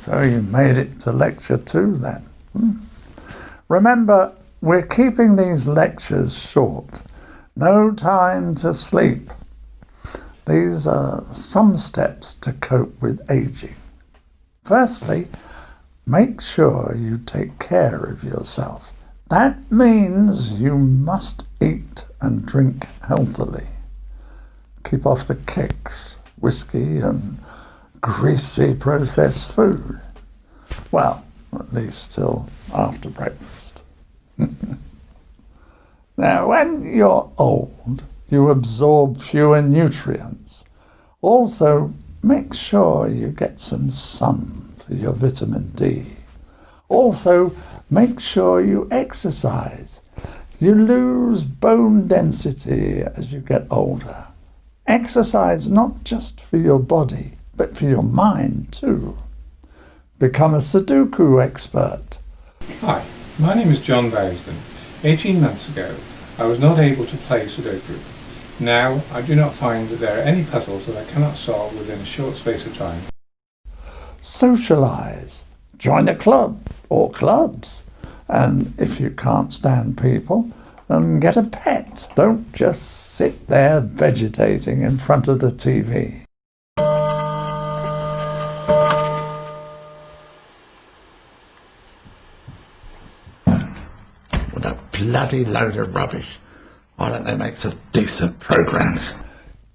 So you made it to lecture 2 then. Remember, we're keeping these lectures short. No time to sleep. These are some steps to cope with aging. Firstly, make sure you take care of yourself. That means you must eat and drink healthily. Keep off the kicks, whiskey and greasy processed food. Well, at least till after breakfast. Now, when you're old, you absorb fewer nutrients. Also, make sure you get some sun for your vitamin D. Also, make sure you exercise. You lose bone density as you get older. Exercise not just for your body, but for your mind too. Become a Sudoku expert. Hi, my name is John Bowsden. 18 months ago, I was not able to play Sudoku. Now, I do not find that there are any puzzles that I cannot solve within a short space of time. Socialize. Join a club or clubs. And if you can't stand people, then get a pet. Don't just sit there vegetating in front of the TV. What a bloody load of rubbish. Why don't they make some decent programs?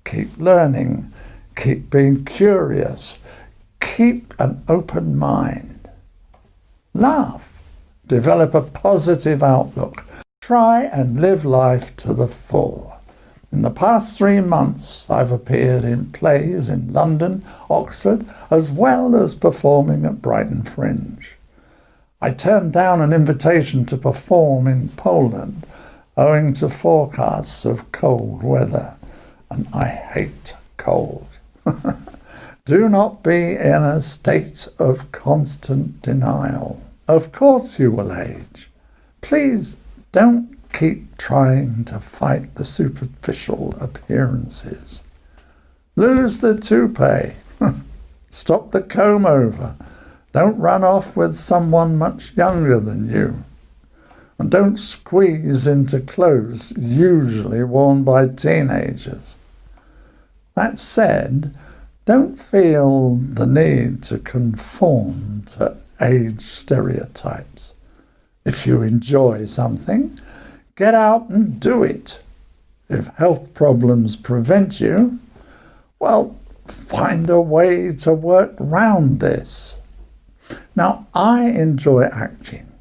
Keep learning. Keep being curious. Keep an open mind. Laugh. Develop a positive outlook. Try and live life to the full. In the past 3 months, I've appeared in plays in London, Oxford, as well as performing at Brighton Fringe. I turned down an invitation to perform in Poland, owing to forecasts of cold weather, and I hate cold. Do not be in a state of constant denial. Of course you will age. Please don't keep trying to fight the superficial appearances. Lose the toupee. Stop the comb over. Don't run off with someone much younger than you. And don't squeeze into clothes usually worn by teenagers. That said, don't feel the need to conform to age stereotypes. If you enjoy something, get out and do it. If health problems prevent you, well, find a way to work round this. Now, I enjoy acting.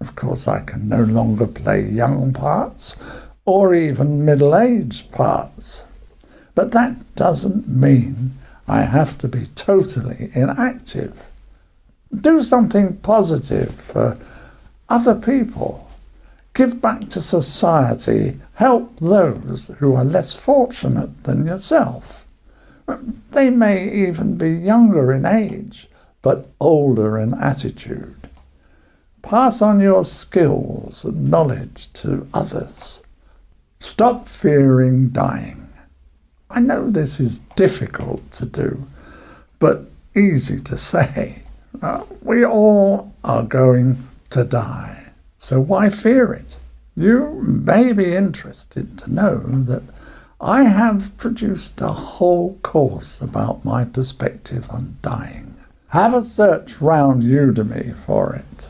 Of course, I can no longer play young parts or even middle-aged parts. But that doesn't mean I have to be totally inactive. Do something positive for other people. Give back to society. Help those who are less fortunate than yourself. They may even be younger in age, but older in attitude. Pass on your skills and knowledge to others. Stop fearing dying. I know this is difficult to do, but easy to say. We all are going to die, so why fear it? You may be interested to know that I have produced a whole course about my perspective on dying. Have a search round Udemy for it.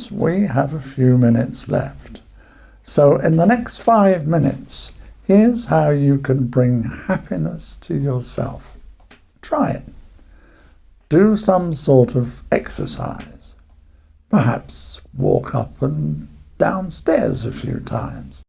seems we have a few minutes left. So in the next 5 minutes, here's how you can bring happiness to yourself. Try it. Do some sort of exercise. Perhaps walk up and downstairs a few times.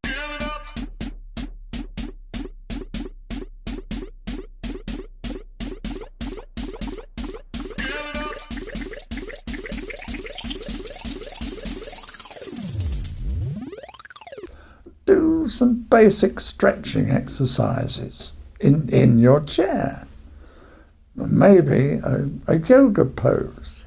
Do some basic stretching exercises in your chair. Maybe a yoga pose.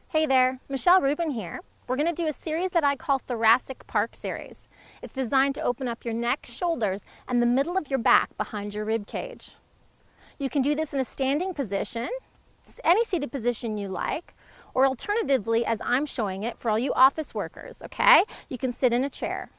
Hey there, Michelle Rubin here. We're going to do a series that I call Thoracic Park Series. It's designed to open up your neck, shoulders, and the middle of your back behind your rib cage. You can do this in a standing position, any seated position you like, or alternatively, as I'm showing it for all you office workers, okay? You can sit in a chair.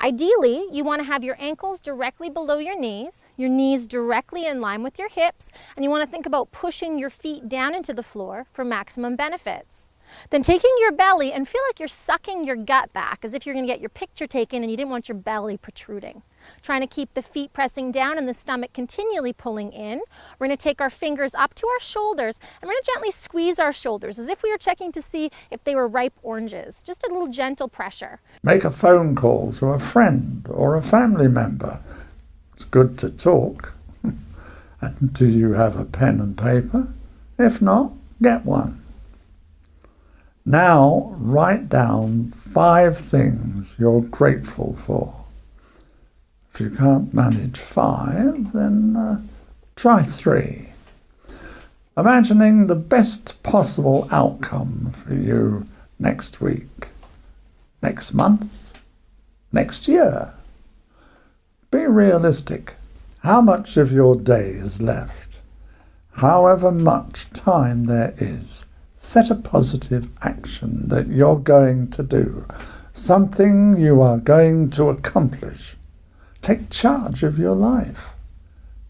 Ideally, you want to have your ankles directly below your knees directly in line with your hips, and you want to think about pushing your feet down into the floor for maximum benefits. Then taking your belly and feel like you're sucking your gut back as if you're going to get your picture taken and you didn't want your belly protruding. Trying to keep the feet pressing down and the stomach continually pulling in. We're going to take our fingers up to our shoulders and we're going to gently squeeze our shoulders as if we were checking to see if they were ripe oranges. Just a little gentle pressure. Make a phone call to a friend or a family member. It's good to talk. And do you have a pen and paper? If not, get one. Now write down 5 things you're grateful for. If you can't manage 5, then try 3. Imagining the best possible outcome for you next week, next month, next year. Be realistic. How much of your day is left? However much time there is, set a positive action that you're going to do, something you are going to accomplish. Take charge of your life.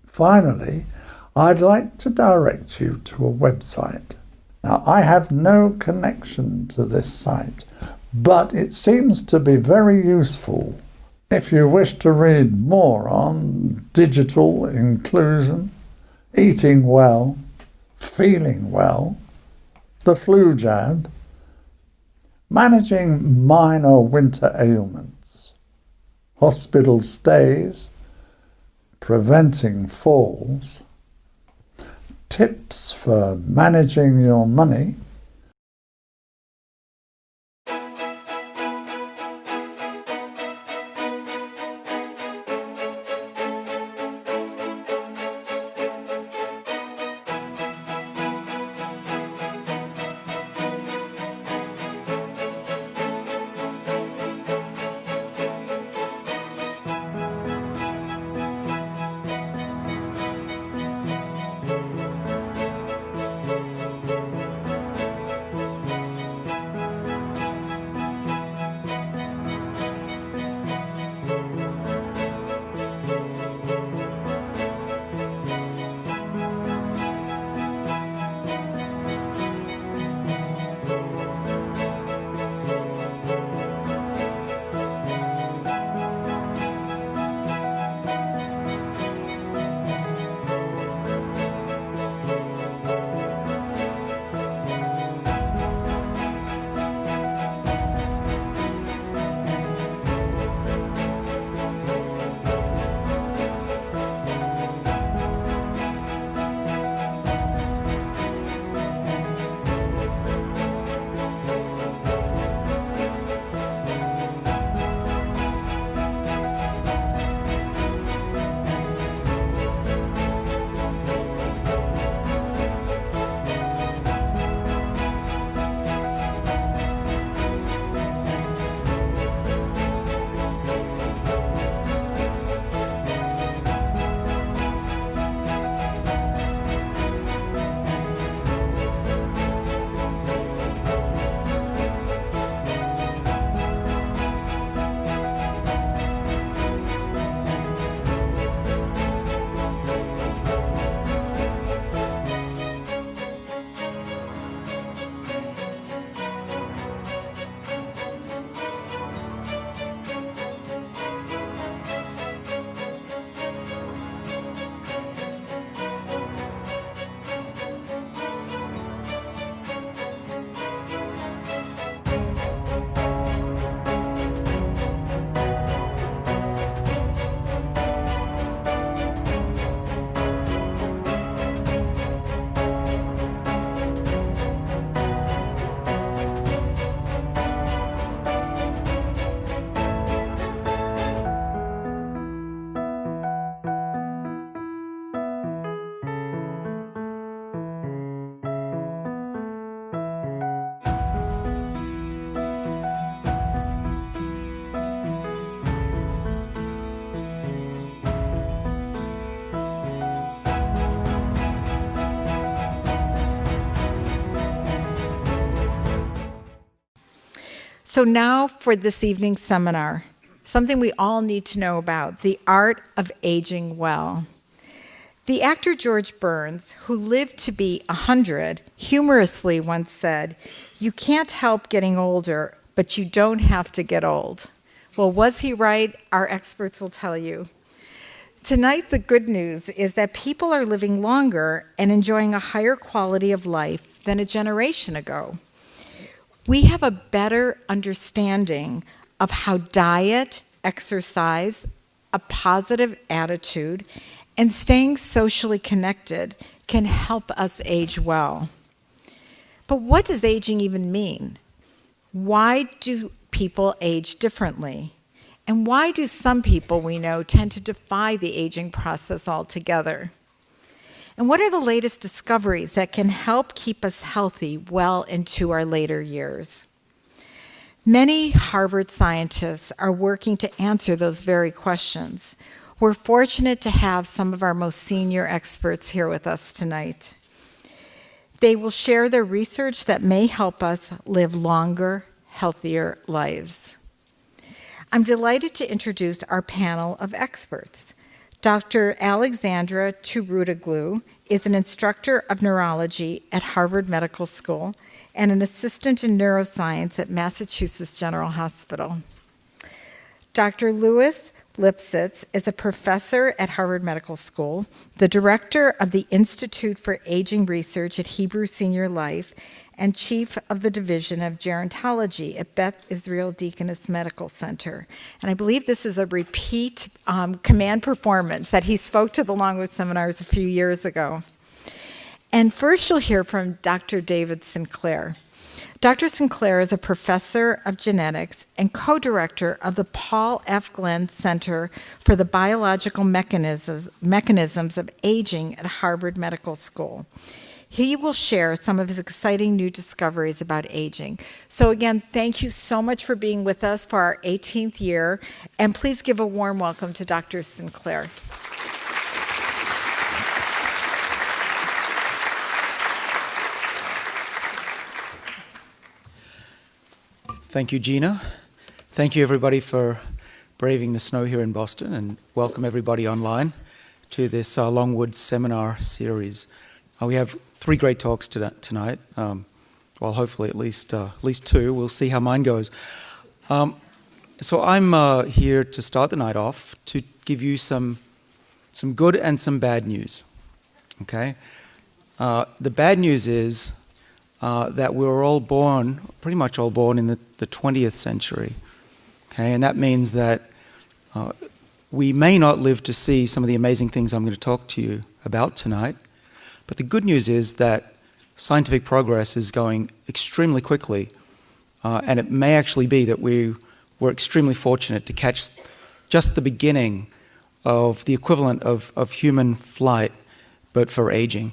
Finally, I'd like to direct you to a website. Now, I have no connection to this site, but it seems to be very useful if you wish to read more on digital inclusion, eating well, feeling well, the flu jab, managing minor winter ailments, hospital stays, preventing falls, tips for managing your money, So now for this evening's seminar, something we all need to know about, the art of aging well. The actor George Burns, who lived to be 100, humorously once said, "You can't help getting older, but you don't have to get old." Well, was he right? Our experts will tell you. Tonight, the good news is that people are living longer and enjoying a higher quality of life than a generation ago. We have a better understanding of how diet, exercise, a positive attitude, and staying socially connected can help us age well. But what does aging even mean? Why do people age differently? And why do some people we know tend to defy the aging process altogether? And what are the latest discoveries that can help keep us healthy well into our later years? Many Harvard scientists are working to answer those very questions. We're fortunate to have some of our most senior experts here with us tonight. They will share their research that may help us live longer, healthier lives. I'm delighted to introduce our panel of experts. Dr. Alexandra Turutoglu is an instructor of neurology at Harvard Medical School and an assistant in neuroscience at Massachusetts General Hospital. Dr. Louis Lipsitz is a professor at Harvard Medical School, the director of the Institute for Aging Research at Hebrew Senior Life, and chief of the Division of Gerontology at Beth Israel Deaconess Medical Center. And I believe this is a repeat command performance that he spoke to the Longwood Seminars a few years ago. And first you'll hear from Dr. David Sinclair. Dr. Sinclair is a professor of genetics and co-director of the Paul F. Glenn Center for the Biological Mechanisms of Aging at Harvard Medical School. He will share some of his exciting new discoveries about aging. So again, thank you so much for being with us for our 18th year, and please give a warm welcome to Dr. Sinclair. Thank you, Gina. Thank you, everybody, for braving the snow here in Boston, and welcome everybody online to this Longwood seminar series. We have 3 great talks tonight. Well, hopefully at least 2. We'll see how mine goes. So I'm here to start the night off to give you some good and some bad news. Okay. The bad news is that we were all born, pretty much all born in the 20th century. Okay, and that means that we may not live to see some of the amazing things I'm going to talk to you about tonight. But the good news is that scientific progress is going extremely quickly, and it may actually be that we're extremely fortunate to catch just the beginning of the equivalent of human flight, but for aging.